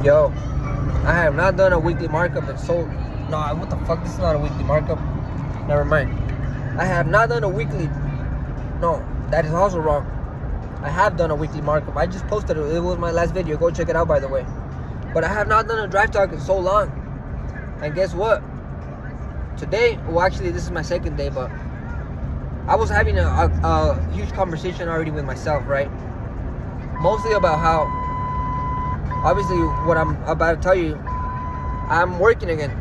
Yo, I have not done a weekly markup in so... No, what the fuck? This is not a weekly markup. Never mind. I have not done a weekly... No, that is also wrong. I have done a weekly markup. I just posted it. It was my last video. Go check it out, by the way. But I have not done a drive talk in so long. And guess what? Today, well, actually, this is my second day, but I was having a huge conversation already with myself, right? Mostly about how, obviously, what I'm about to tell you, I'm working again.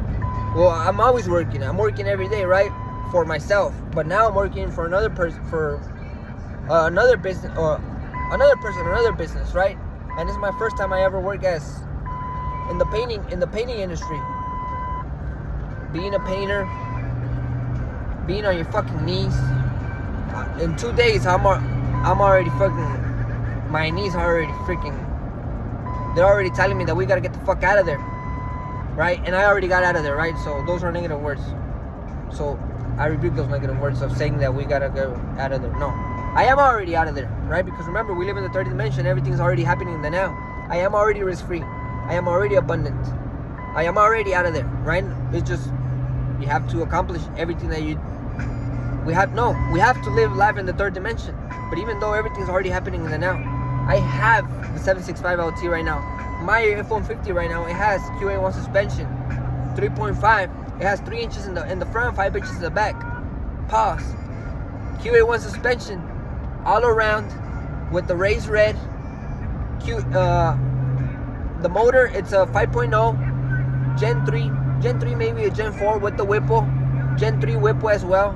Well, I'm always working. I'm working every day, right? For myself. But now I'm working for another person, for another business, or another person, another business, right? And this is my first time I ever work as in the painting industry. Being a painter, being on your fucking knees. In 2 days, I'm already fucking, my knees are already freaking, they're already telling me that we gotta get the fuck out of there, right? And I already got out of there, right? So those are negative words. So I rebuke those negative words of saying that we gotta go out of there. No, I am already out of there, right? Because remember, we live in the third dimension. Everything's already happening in the now. I am already risk-free. I am already abundant. I am already out of there, right? It's just, you have to accomplish everything that we have to live life in the third dimension. But even though everything's already happening in the now, I have the 765 LT right now. My F-150 right now, it has QA1 suspension, 3.5. It has 3 inches in the front, 5 inches in the back. Pause. QA1 suspension, all around, with the raised red. The motor, it's a 5.0, Gen 3 maybe a Gen 4 with the Whipple, Gen 3 Whipple as well.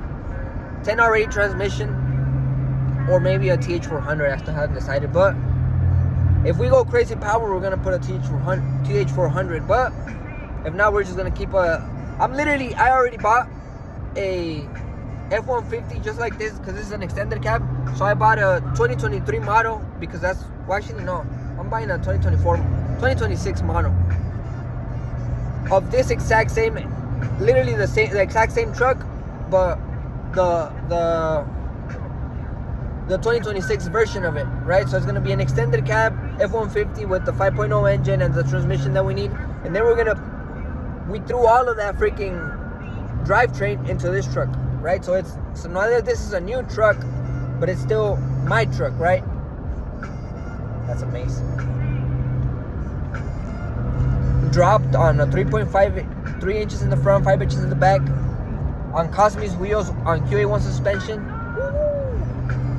10R8 transmission, or maybe a TH400. I still haven't decided, but if we go crazy power, we're gonna put a TH400. But if not, we're just gonna keep I already bought a F-150 just like this, because this is an extended cab. So I bought a 2023 model, because that's, well, actually no, I'm buying a 2026 model of this exact same, literally the exact same truck, but the 2026 version of it, right? So it's gonna be an extended cab F-150 with the 5.0 engine and the transmission that we need. And then we threw all of that freaking drivetrain into this truck, right? So now that this is a new truck, but it's still my truck, right? That's amazing. Dropped on a 3.5, 3 inches in the front, 5 inches in the back, on Cosmi's wheels, on QA1 suspension.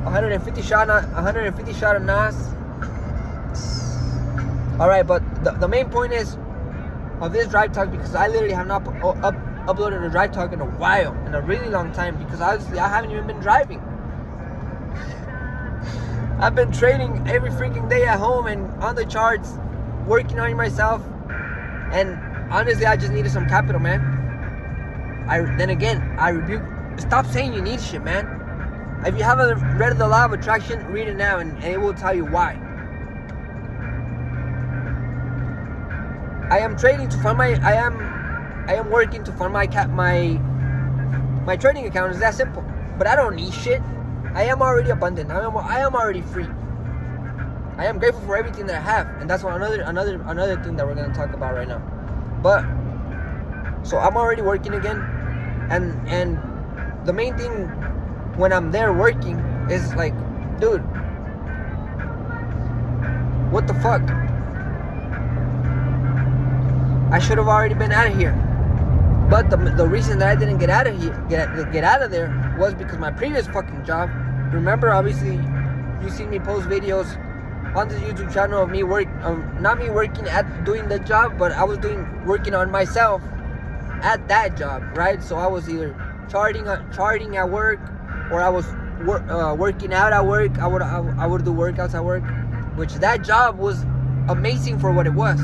150 shot of NOS. Alright, but the main point is of this drive talk, because I literally have not uploaded a drive talk in a while, in a really long time, because obviously I haven't even been driving. I've been training every freaking day at home and on the charts, working on myself, and honestly I just needed some capital, man. Then again, I rebuke, stop saying you need shit, man. If you haven't read the Law of Attraction, read it now, and it will tell you why. I am trading to fund I am working to fund my trading account. It's that simple. But I don't need shit. I am already abundant. I am already free. I am grateful for everything that I have, and that's another thing that we're gonna talk about right now. But so I'm already working again, and the main thing when I'm there working is like, dude, what the fuck? I should have already been out of here. But the reason that I didn't get out of there was because my previous fucking job. Remember, obviously, you seen me post videos on this YouTube channel of me not me working at doing the job, but I was working on myself at that job, right? So I was either charting at work, or I was working out at work. I would do workouts at work, which that job was amazing for what it was,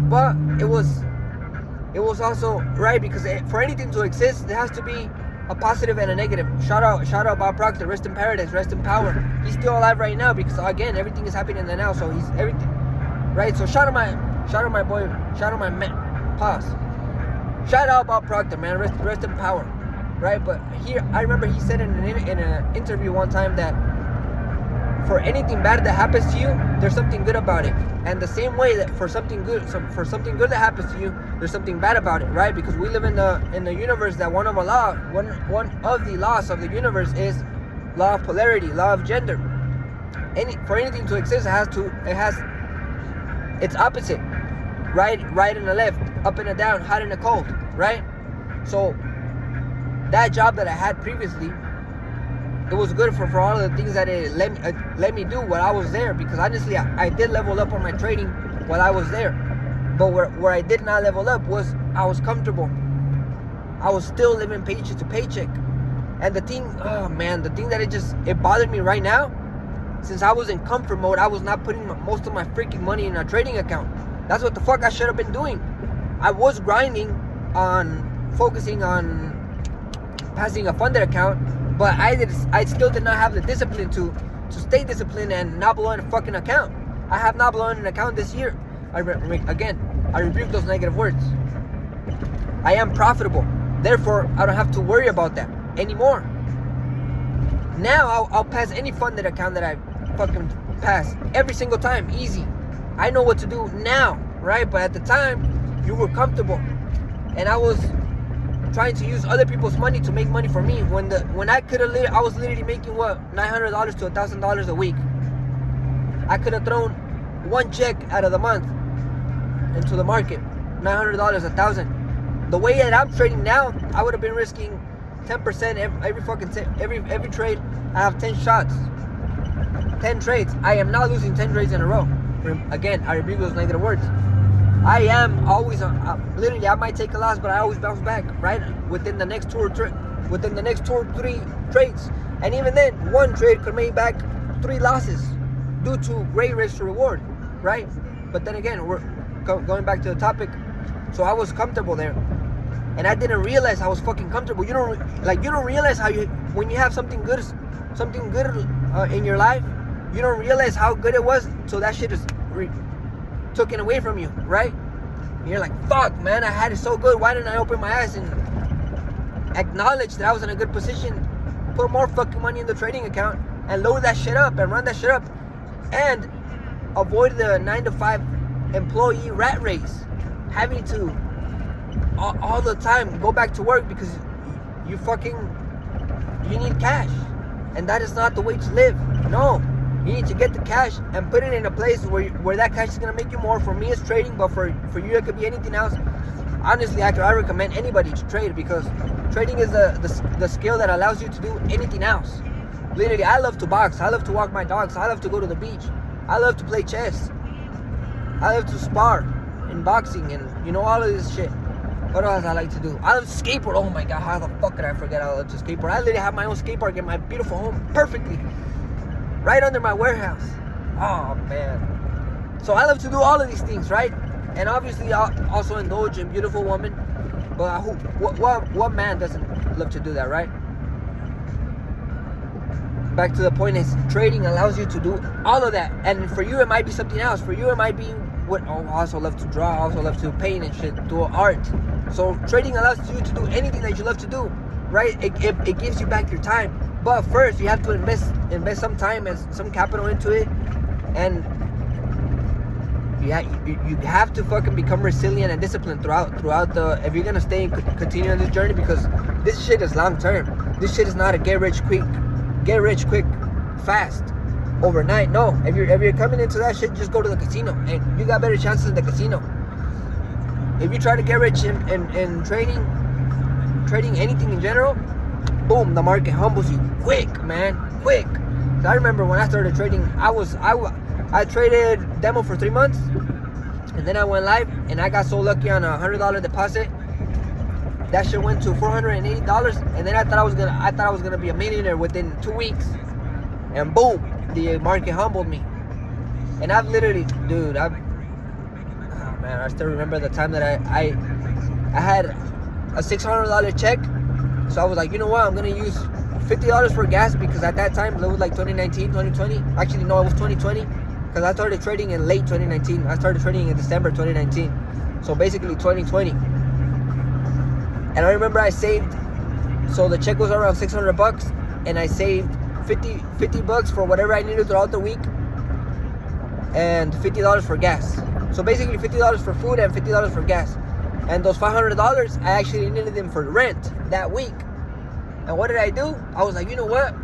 but it was also right, because for anything to exist, there has to be a positive and a negative. Shout out Bob Proctor, rest in paradise, rest in power. He's still alive right now, because again, everything is happening in the now, so he's everything, right? So shout out my boy, shout out my man. Pause. Shout out Bob Proctor, man, rest in power, right? But here, I remember he said in an interview one time that for anything bad that happens to you, there's something good about it. And the same way that for something good that happens to you, there's something bad about it, right? Because we live in the universe that one of the laws of the universe is law of polarity, law of gender. For anything to exist, it has its opposite, right and a left, up and a down, hot and a cold, right? So that job that I had previously, it was good for all of the things that it let me do while I was there, because honestly I did level up on my trading while I was there. But where I did not level up was I was comfortable. I was still living paycheck to paycheck. And the thing that it bothered me right now, since I was in comfort mode, I was not putting most of my freaking money in a trading account. That's what the fuck I should have been doing. I was grinding on focusing on passing a funded account, but I still did not have the discipline to stay disciplined and not blow in a fucking account. I have not blown an account this year. I rebuke those negative words. I am profitable. Therefore, I don't have to worry about that anymore. Now I'll pass any funded account that I fucking pass every single time, easy. I know what to do now, right? But at the time, you were comfortable, and I was trying to use other people's money to make money for me. When I was literally making $900 to $1,000 a week. I could have thrown one check out of the month into the market, $900, $1,000. The way that I'm trading now, I would have been risking 10% every trade. I have 10 shots, 10 trades. I am not losing 10 trades in a row. Again, I rebuke those negative words. I am always literally. I might take a loss, but I always bounce back, right? Within the next two or three trades, and even then, one trade could make back 3 losses due to great risk to reward, right? But then again, we're going back to the topic. So I was comfortable there, and I didn't realize I was fucking comfortable. You don't realize how when you have something good in your life, you don't realize how good it was. So that shit is taken away from you, right? And you're like, fuck, man, I had it so good. Why didn't I open my eyes and acknowledge that I was in a good position, put more fucking money in the trading account, and load that shit up and run that shit up, and avoid the 9-to-5 employee rat race, having to all the time go back to work because you need cash, and that is not the way to live. No. You need to get the cash and put it in a place where that cash is going to make you more. For me, it's trading, but for you, it could be anything else. Honestly, I recommend anybody to trade, because trading is the skill that allows you to do anything else. Literally, I love to box. I love to walk my dogs. I love to go to the beach. I love to play chess. I love to spar in boxing and all of this shit. What else I like to do? I love to skateboard. Oh my God, how the fuck did I forget I love to skateboard? I literally have my own skate park in my beautiful home, perfectly. Right under my warehouse. Oh man. So I love to do all of these things, right? And obviously I also indulge in beautiful women. But what man doesn't love to do that, right? Back to the point is, trading allows you to do all of that. And for you it might be something else. For you it might be I also love to draw, I also love to paint and shit, do art. So trading allows you to do anything that you love to do, right? It gives you back your time. But first, you have to invest some time and some capital into it, and you have to fucking become resilient and disciplined throughout the. If you're gonna continue on this journey, because this shit is long term. This shit is not a get rich quick, fast, overnight. No, if you're coming into that shit, just go to the casino, and you got better chances in the casino. If you try to get rich in trading anything in general, boom, the market humbles you quick, man, quick. So I remember when I started trading, I traded demo for 3 months, and then I went live, and I got so lucky on a $100 deposit. That shit went to $480, and then I thought I was gonna be a millionaire within 2 weeks, and boom, the market humbled me. And I've literally, dude, I still remember the time that I had a $600 check. So I was like, you know what, I'm going to use $50 for gas, because at that time, it was like 2019, 2020. Actually, no, it was 2020, because I started trading in late 2019. I started trading in December 2019. So basically 2020. And I remember I saved, so the check was around $600, and I saved $50 for whatever I needed throughout the week. and $50 for gas. So basically $50 for food and $50 for gas. And those $500, I actually needed them for rent that week. And what did I do? I was like, you know what?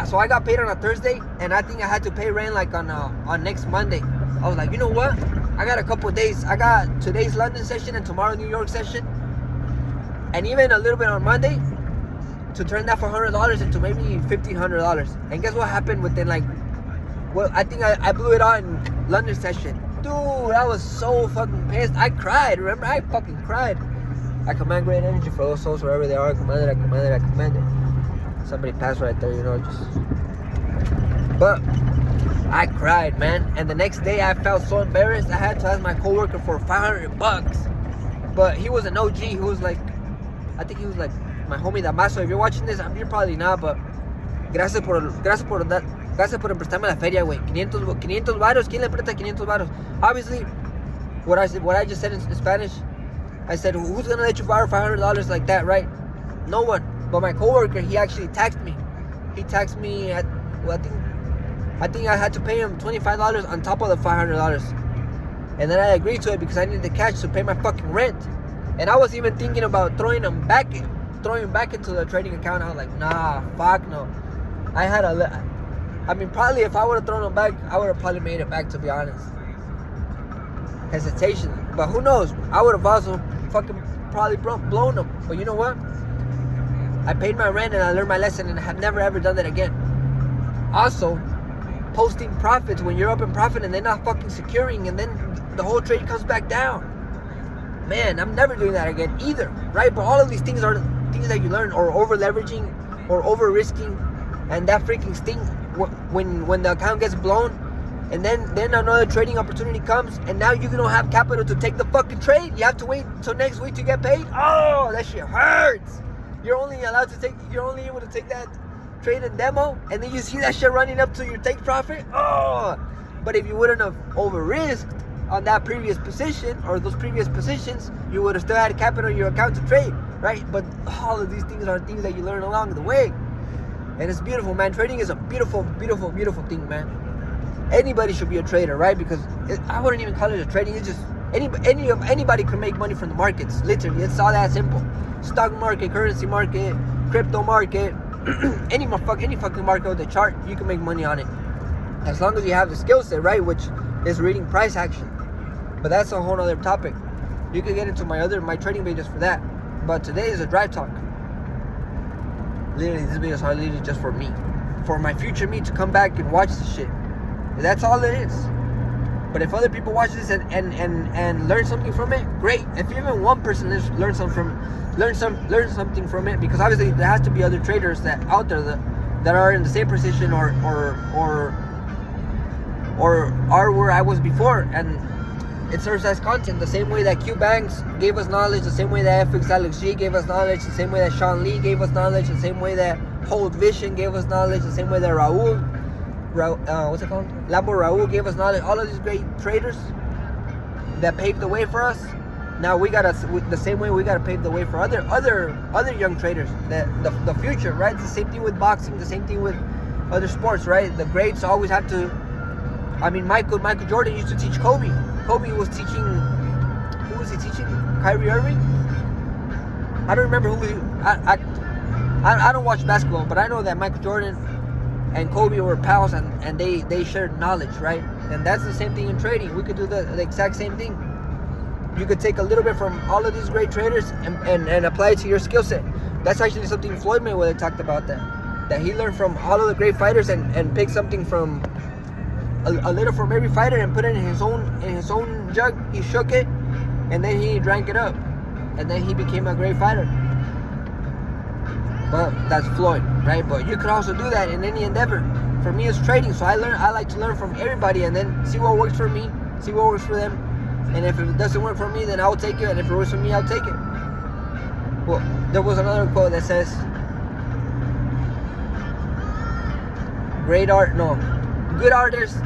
So I got paid on a Thursday, and I think I had to pay rent like on next Monday. I was like, you know what? I got a couple of days. I got today's London session and tomorrow New York session, and even a little bit on Monday to turn that $400 into maybe $1,500. And guess what happened within I think I blew it on London session. Dude, I was so fucking pissed. I cried. Remember, I fucking cried. I command great energy for those souls wherever they are. I command it. Somebody passed right there, But I cried, man. And the next day I felt so embarrassed. I had to ask my coworker for $500. But he was an OG. He was like, I think he was like my homie Damaso. If you're watching this, you're probably not, but gracias por prestarme la feria, güey. 500 varos. ¿Quién le presta 500 varos? Obviously, what I just said in Spanish, I said, who's gonna let you borrow $500 like that, right? No one. But my coworker, he actually taxed me. He taxed me I think I had to pay him $25 on top of the $500. And then I agreed to it because I needed the cash to pay my fucking rent. And I was even thinking about throwing back into the trading account. I was like, nah, fuck no. Probably if I would have thrown them back, I would have probably made it back, to be honest. Hesitation. But who knows? I would have also fucking probably blown them. But you know what? I paid my rent and I learned my lesson, and I have never ever done that again. Also, posting profits when you're up in profit and they're not fucking securing, and then the whole trade comes back down. Man, I'm never doing that again either, right? But all of these things are things that you learn, or over leveraging, or over risking, and that freaking sting when the account gets blown, and then another trading opportunity comes, and now you don't have capital to take the fucking trade. You have to wait till next week to get paid. Oh, that shit hurts. You're only able to take that trade and demo, and then you see that shit running up to your take profit. Oh, but if you wouldn't have over risked on that previous position or those previous positions, you would have still had capital in your account to trade, right? But all of these things are things that you learn along the way, and it's beautiful, man. Trading is a beautiful, beautiful, beautiful thing, man. Anybody should be a trader, right? Because I wouldn't even call it a trading. It's just anybody can make money from the markets. Literally, it's all that simple. Stock market, currency market, crypto market, any fucking market with a chart, you can make money on it, as long as you have the skill set, right? Which is reading price action. But that's a whole other topic. You can get into my trading pages for that. But today is a drive talk. Literally, this video is literally just for me, for my future me to come back and watch this shit. That's all it is. But if other people watch this and learn something from it, great. If even one person learn something from it, because obviously there has to be other traders out there that are in the same position or are where I was before, and it serves as content. The same way that Q Banks gave us knowledge, the same way that FX Alex G gave us knowledge, the same way that Sean Lee gave us knowledge, the same way that Hold Vision gave us knowledge, the same way that Lambo Raul gave us knowledge. All of these great traders that paved the way for us. Now the same way we gotta pave the way for other young traders. The future, right? It's the same thing with boxing. The same thing with other sports, right? The greats always have to. Michael Jordan used to teach Kobe. Kobe was teaching. Who was he teaching? Kyrie Irving. I don't remember who. I don't watch basketball, but I know that Michael Jordan and Kobe were pals, and they shared knowledge, right? And that's the same thing in trading. We could do the exact same thing. You could take a little bit from all of these great traders and apply it to your skill set. That's actually something Floyd Mayweather talked about, that he learned from all of the great fighters and picked something from a little from every fighter and put it in his own jug. He shook it, and then he drank it up, and then he became a great fighter. But that's Floyd, right? But you could also do that in any endeavor. For me, it's trading, so I like to learn from everybody and then see what works for me, see what works for them. And if it doesn't work for me, then I'll take it. And if it works for me, I'll take it. Well, there was another quote that says, good artists.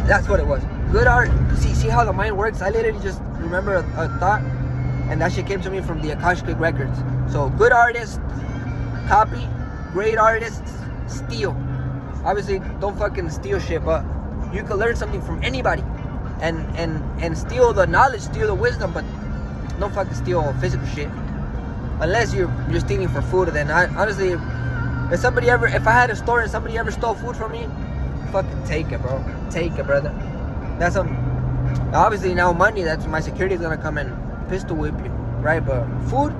That's what it was. Good art. See how the mind works? I literally just remember a thought, and that shit came to me from the Akashic Records. So good artists copy, great artists steal. obviously don't fucking steal shit, but you can learn something from anybody, and steal the knowledge, steal the wisdom, but don't fucking steal physical shit. Unless you're stealing for food, then honestly, if I had a store and somebody ever stole food from me, fucking take it, bro. Take it, brother. That's obviously now money. That's my security is gonna come and pistol whip you, right? But food,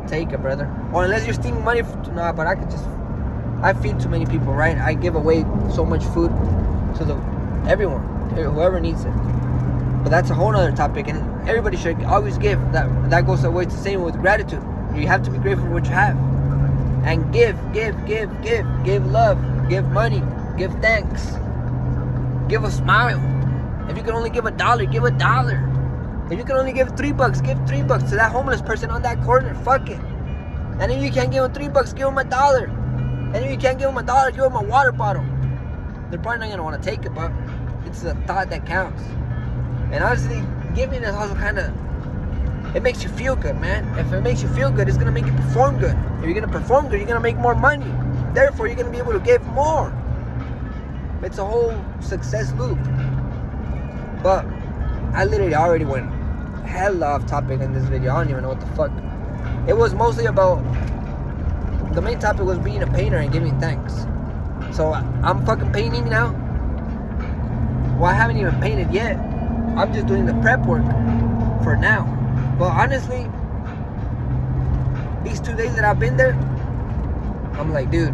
take it, brother. Or unless you're stealing money, no. But I feed too many people, right? I give away so much food to everyone, whoever needs it. But that's a whole other topic, and everybody should always give. That goes away to the same with gratitude. You have to be grateful for what you have, and give love, give money, give thanks, give a smile. If you can only give $1, give $1. If you can only give $3, give $3 to that homeless person on that corner. Fuck it. And if you can't give him $3, give him $1. And if you can't give him $1, give him a water bottle. They're probably not gonna want to take it, but it's the thought that counts. And honestly, giving is also kind of, it makes you feel good, man. If it makes you feel good, it's gonna make you perform good. If you're gonna perform good, you're gonna make more money. Therefore, you're gonna be able to give more. It's a whole success loop. But I literally already went hella off topic in this video. I don't even know what the fuck. It was mostly about, the main topic was being a painter and giving thanks. So I'm fucking painting now. Well, I haven't even painted yet. I'm just doing the prep work for now. But honestly, these 2 days that I've been there, I'm like, dude,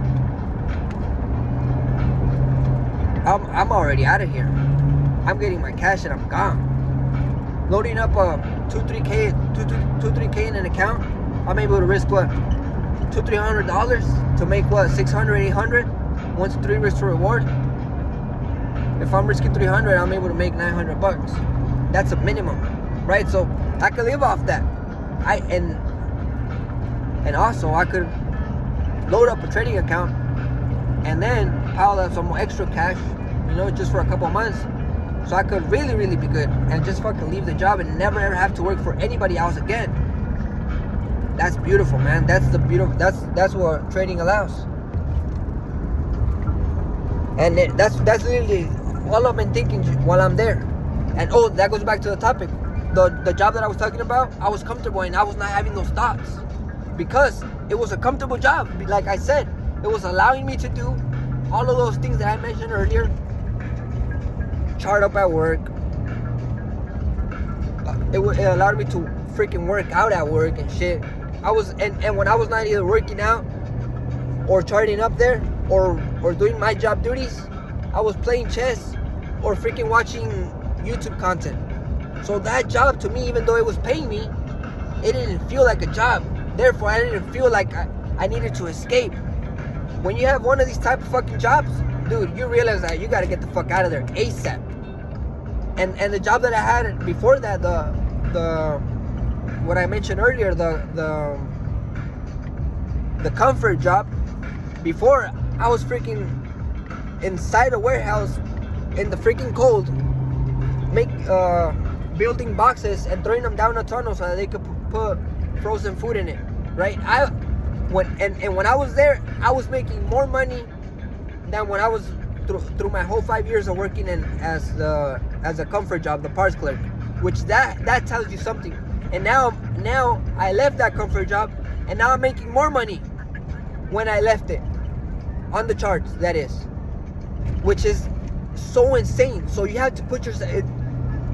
I'm already out of here. I'm getting my cash and I'm gone. Loading up a 2-3K in an account, I'm able to risk what? $200-$300 to make what? $600-$800? 1 to 3 risk to reward. If I'm risking $300, I'm able to make $900. That's a minimum, right? So I could live off that. And also I could load up a trading account and then pile up some extra cash, just for a couple of months, so I could really, really be good and just fucking leave the job and never ever have to work for anybody else again. That's beautiful, man. That's what trading allows. And that's literally all I've been thinking while I'm there. And that goes back to the topic. The job that I was talking about, I was comfortable and I was not having those thoughts because it was a comfortable job. Like I said, it was allowing me to do all of those things that I mentioned earlier. Chart up at work. It allowed me to freaking work out at work and shit. And when I was not either working out or charting up there or doing my job duties, I was playing chess or freaking watching YouTube content. So that job to me, even though it was paying me, it didn't feel like a job. Therefore, I didn't feel like I needed to escape. When you have one of these type of fucking jobs, dude, you realize that you gotta get the fuck out of there ASAP. And the job that I had before that, the what I mentioned earlier, the comfort job, before I was freaking inside a warehouse in the freaking cold, building boxes and throwing them down a tunnel so that they could put frozen food in it, right? When I was there, I was making more money than when I was through my whole 5 years of working as a comfort job, the parts clerk, which that tells you something. And now I left that comfort job, and now I'm making more money when I left it, on the charts, that is, which is so insane. So you have to put yourself,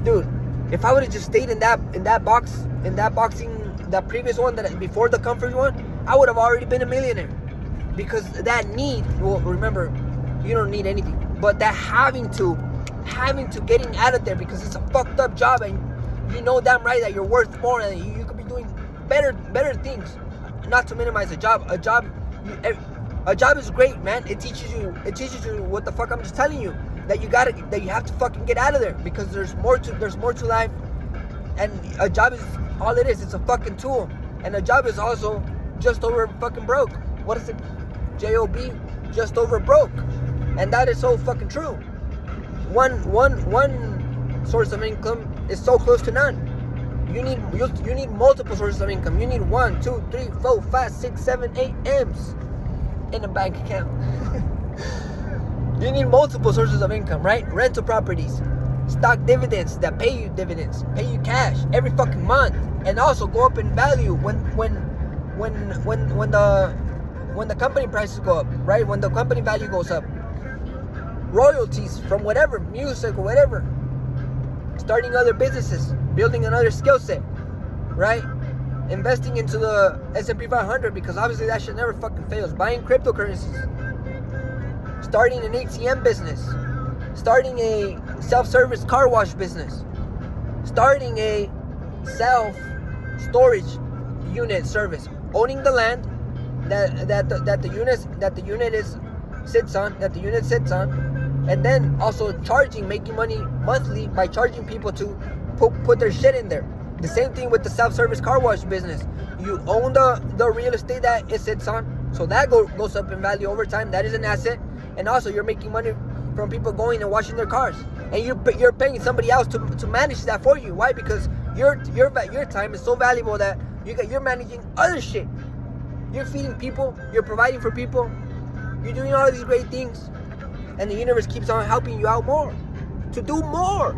dude. If I would have just stayed in that previous one, that before the comfort one, I would have already been a millionaire. Because that need, well, remember, you don't need anything, but that having to getting out of there because it's a fucked up job, and you know damn right that you're worth more and you could be doing better things. Not to minimize a job. A job is great, man. It teaches you what the fuck I'm just telling you, that you have to fucking get out of there because there's more to life. And a job is all it is. It's a fucking tool. And a job is also just over fucking broke. What is it? J-O-B, just over broke. And that is so fucking true. One source of income is so close to none. You need multiple sources of income. You need 1, 2, 3, 4, 5, 6, 7, 8 M's in a bank account. You need multiple sources of income, right? Rental properties, stock dividends that pay you dividends, pay you cash every fucking month, and also go up in value when the company prices go up, right? When the company value goes up. Royalties from whatever, music or whatever. Starting other businesses, building another skill set, right? Investing into the S&P 500 because obviously that shit never fucking fails. Buying cryptocurrencies. Starting an ATM business. Starting a self-service car wash business. Starting a self-storage unit service. Owning the land that the unit sits on, and then also making money monthly by charging people to put their shit in there. The same thing with the self-service car wash business. You own the real estate that it sits on, so that goes up in value over time. That is an asset, and also you're making money from people going and washing their cars, and you're paying somebody else to manage that for you. Why? Because your time is so valuable that you're managing other shit. You're feeding people, you're providing for people, you're doing all these great things, and the universe keeps on helping you out more, to do more,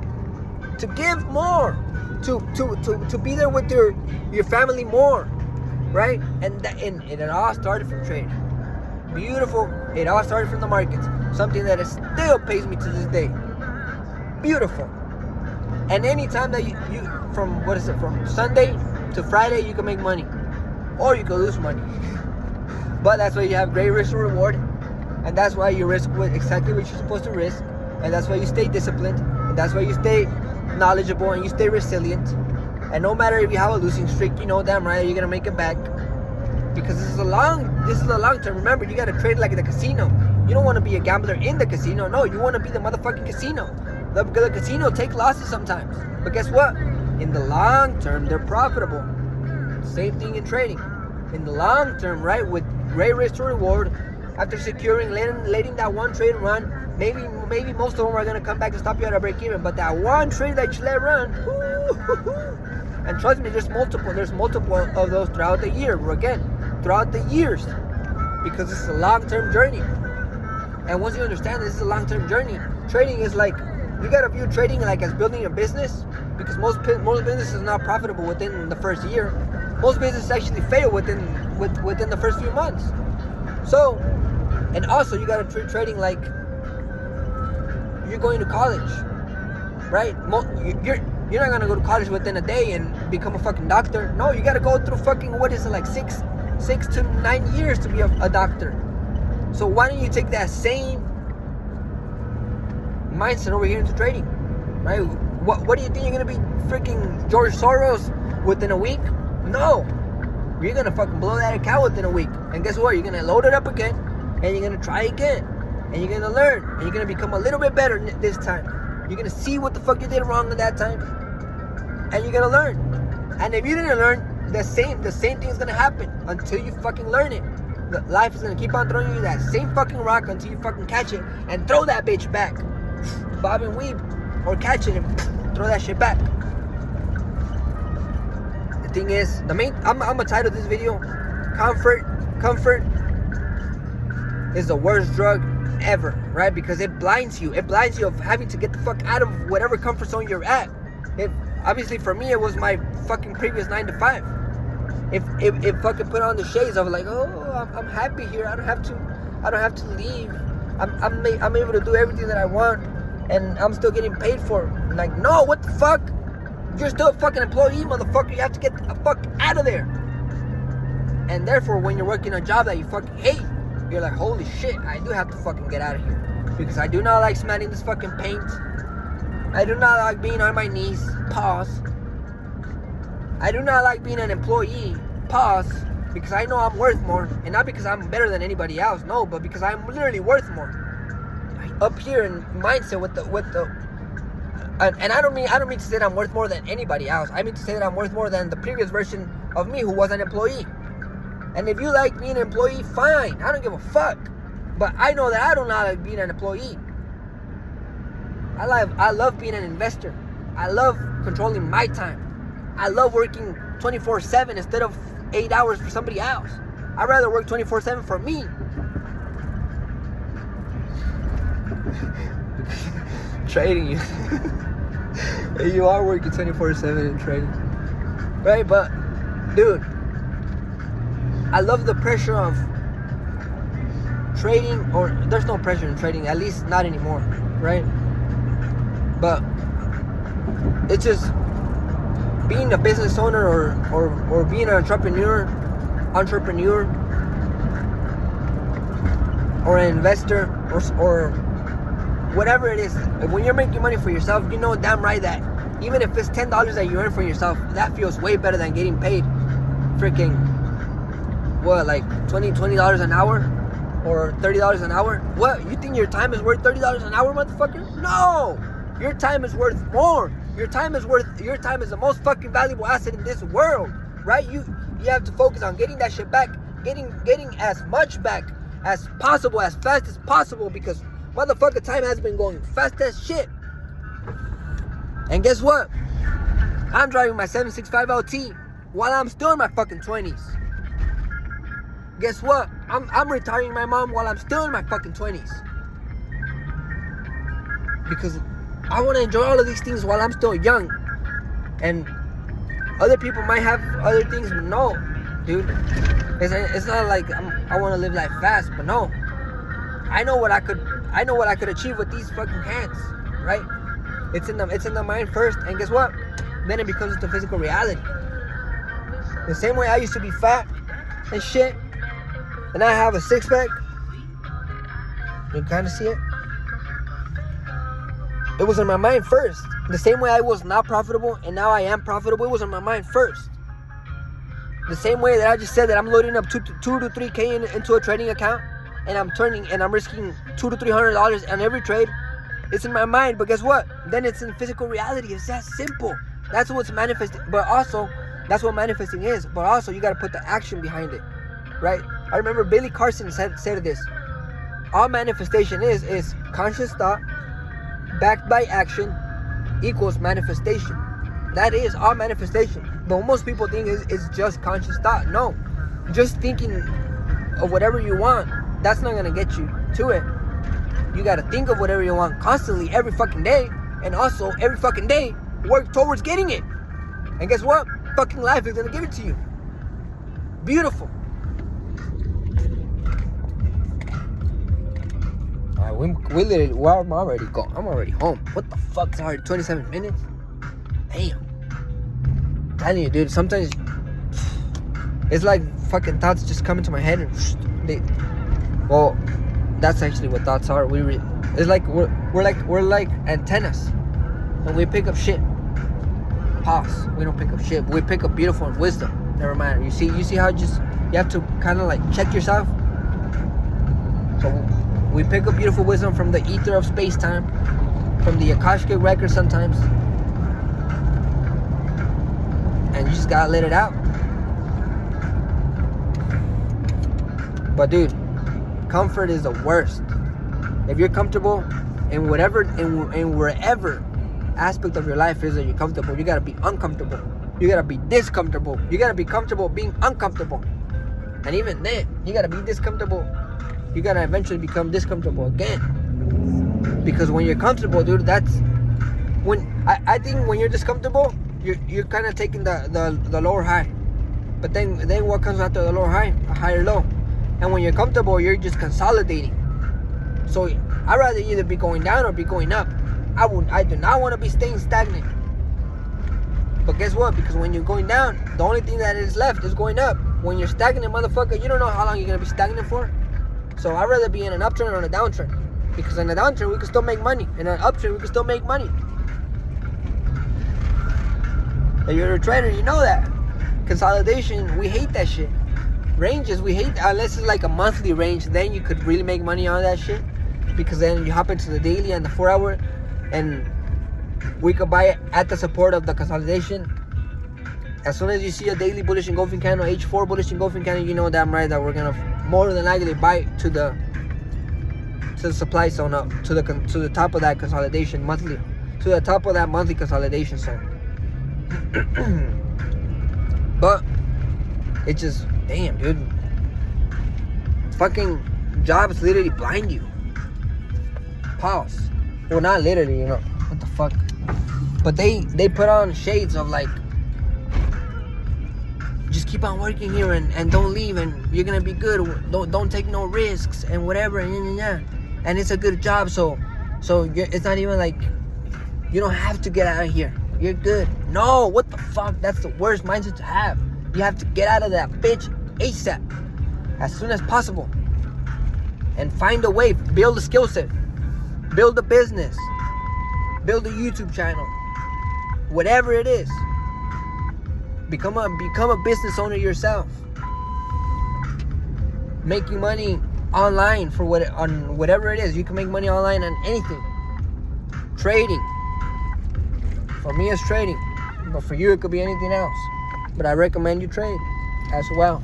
to give more, to be there with your family more, right? And it all started from trading. Beautiful. It all started from the markets. Something that still pays me to this day. Beautiful. And anytime that you from Sunday to Friday, you can make money, or you can lose money. But that's why you have great risk and reward, and that's why you risk with exactly what you're supposed to risk, and that's why you stay disciplined, and that's why you stay knowledgeable, and you stay resilient. And no matter if you have a losing streak, you know damn right you're gonna make it back, because this is a long term. Remember, you gotta trade like the casino. You don't want to be a gambler in the casino. No, you want to be the motherfucking casino. The casino take losses sometimes, but guess what? In the long term, they're profitable. Same thing in trading. In the long term, right, with great risk to reward, after securing, letting that one trade run, maybe most of them are gonna come back to stop you at a break even. But that one trade that you let run, and trust me, there's multiple of those throughout the year. Throughout the years, because this is a long-term journey. And once you understand this is a long-term journey, trading is like, you gotta view trading like as building a business, because most businesses are not profitable within the first year. Most businesses actually fail within the first few months. So, and also you gotta treat trading like you're going to college, right? You're not gonna go to college within a day and become a fucking doctor. No, you gotta go through fucking, what is it, like 6 to 9 years to be a doctor. So why don't you take that same mindset over here into trading, right? What do you think you're gonna be, freaking George Soros within a week? No, you're gonna fucking blow that account within a week, and guess what? You're gonna load it up again, and you're gonna try again, and you're gonna learn, and you're gonna become a little bit better this time. You're gonna see what the fuck you did wrong at that time, and you're gonna learn. And if you didn't learn, the same thing is gonna happen until you fucking learn it. Life is gonna keep on throwing you that same fucking rock until you fucking catch it and throw that bitch back. Bob and weave, or catch it and throw that shit back. The thing is, I'm gonna title this video, Comfort is the worst drug ever, right? Because it blinds you of having to get the fuck out of whatever comfort zone you're at. Obviously for me, it was my fucking previous 9 to 5. If fucking put on the shades of like, oh, I'm happy here, I don't have to leave, I'm able to do everything that I want, and I'm still getting paid for it. Like, no, what the fuck? You're still a fucking employee, motherfucker. You have to get the fuck out of there. And therefore, when you're working a job that you fucking hate, you're like, holy shit, I do have to fucking get out of here, because I do not like smelling this fucking paint. I do not like being on my knees. Pause. I do not like being an employee. Pause. Because I know I'm worth more, and not because I'm better than anybody else. No, but because I'm literally worth more. Up here in mindset with the and I don't mean to say that I'm worth more than anybody else. I mean to say that I'm worth more than the previous version of me who was an employee. And if you like being an employee, fine. I don't give a fuck. But I know that I do not like being an employee. I love being an investor. I love controlling my time. I love working 24/7 instead of 8 hours for somebody else. I'd rather work 24/7 for me. Trading you. You are working 24/7 in trading. Right? But, dude, I love the pressure of trading, or there's no pressure in trading, at least not anymore, right? But it's just being a business owner or being an entrepreneur or an investor or whatever it is. When you're making money for yourself, you know damn right that even if it's $10 that you earn for yourself, that feels way better than getting paid freaking what, like $20 an hour or $30 an hour. What, you think your time is worth $30 an hour, motherfucker? No, your time is worth more. Your time is the most fucking valuable asset in this world, right? You have to focus on getting that shit back, getting as much back as possible, as fast as possible, because motherfucker, time has been going fast as shit. And guess what? I'm driving my 765 LT while I'm still in my fucking 20s. Guess what? I'm retiring my mom while I'm still in my fucking 20s. Because I want to enjoy all of these things while I'm still young. And other people might have other things, but no, dude. It's not like I want to live life fast, but no. I know what I could achieve with these fucking hands, right? It's in the mind first, and guess what? Then it becomes the physical reality. The same way I used to be fat and shit, and I have a six-pack. You can kind of see it. It was in my mind first. The same way I was not profitable and now I am profitable, it was in my mind first. The same way that I just said that I'm loading up $2 to $3K into a trading account, and I'm risking $200 to $300 on every trade. It's in my mind, but guess what? Then it's in physical reality. It's that simple. That's what's manifesting. But also, that's what manifesting is. But also, you gotta put the action behind it, right? I remember Billy Carson said this. All manifestation is conscious thought backed by action equals manifestation. That is all manifestation. But what most people think is just conscious thought. No, just thinking of whatever you want, that's not gonna get you to it. You gotta think of whatever you want constantly, every fucking day, and also every fucking day work towards getting it. And guess what? Fucking life is gonna give it to you. Beautiful. Alright, I'm already gone. I'm already home. What the fuck? It's already 27 minutes. Damn. I'm telling you, dude. Sometimes it's like fucking thoughts just come into my head and well, that's actually what thoughts are. It's like we're like antennas, and we pick up shit. Pause. We don't pick up shit. We pick up beautiful and wisdom. Never mind. You see how you have to kind of like check yourself. So we pick up beautiful wisdom from the ether of space-time, from the Akashic record sometimes, and you just gotta let it out. But dude, comfort is the worst. If you're comfortable in whatever, in wherever aspect of your life is that you're comfortable, you gotta be uncomfortable. You gotta be discomfortable. You gotta be comfortable being uncomfortable. And even then, you gotta be discomfortable. You gotta eventually become discomfortable again. Because when you're comfortable, dude, that's when I think when you're discomfortable, you're kind of taking the lower high. But then what comes after the lower high? A higher low. And when you're comfortable, you're just consolidating. So I'd rather either be going down or be going up. I do not want to be staying stagnant. But guess what? Because when you're going down, the only thing that is left is going up. When you're stagnant, motherfucker, you don't know how long you're going to be stagnant for. So I'd rather be in an uptrend or in a downtrend. Because in a downtrend, we can still make money. In an uptrend, we can still make money. If you're a trader, you know that. Consolidation, we hate that shit. Ranges, we hate, unless it's like a monthly range, then you could really make money on that shit. Because then you hop into the daily and the 4 hour, and we could buy it at the support of the consolidation. As soon as you see a daily bullish engulfing candle, H4 bullish engulfing candle, you know damn right that we're gonna more than likely buy to the supply zone up, to the top of that consolidation monthly, to the top of that monthly consolidation zone. But it just, damn, dude, fucking jobs literally blind you. pause. Well, not literally, you know. What the fuck? But they put on shades of like, just keep on working here and don't leave and you're gonna be good. Don't take no risks and whatever and it's a good job. So it's not even like you don't have to get out of here. You're good. No, what the fuck? That's the worst mindset to have. You have to get out of that bitch ASAP, as soon as possible, and find a way. Build a skill set, build a business, build a YouTube channel, whatever it is. Become a business owner yourself. Making money online on whatever it is. You can make money online on anything. Trading. For me, it's trading, but for you, it could be anything else. But I recommend you trade as well.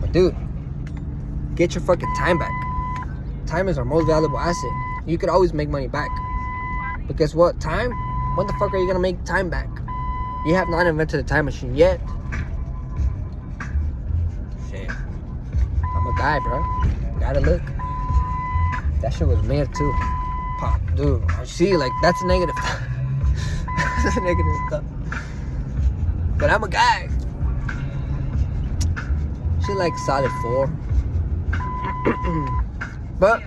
But dude, get your fucking time back. Time is our most valuable asset. You could always make money back. But guess what? Time? When the fuck are you gonna make time back? You have not invented a time machine yet. Shit. I'm a guy, bro. Gotta look. That shit was made too. Pop, dude. I see, like, that's a negative. That's a negative stuff. But I'm a guy. She like solid 4. But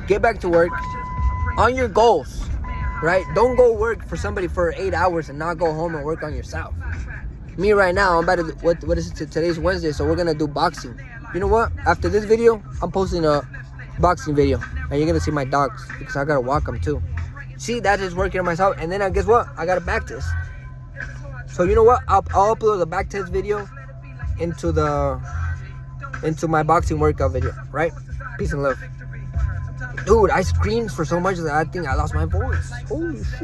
get back to work on your goals, right? Don't go work for somebody for 8 hours and not go home and work on yourself. Me right now, I'm about to, what is it? Today's Wednesday, so we're gonna do boxing. You know what? After this video, I'm posting a boxing video, and you're gonna see my dogs because I gotta walk them too. See, that is working on myself, and then guess what? I gotta back test. So you know what? I'll upload the back test video into my boxing workout video, right? Peace and love. Dude, I screamed for so much that I think I lost my voice. Holy shit.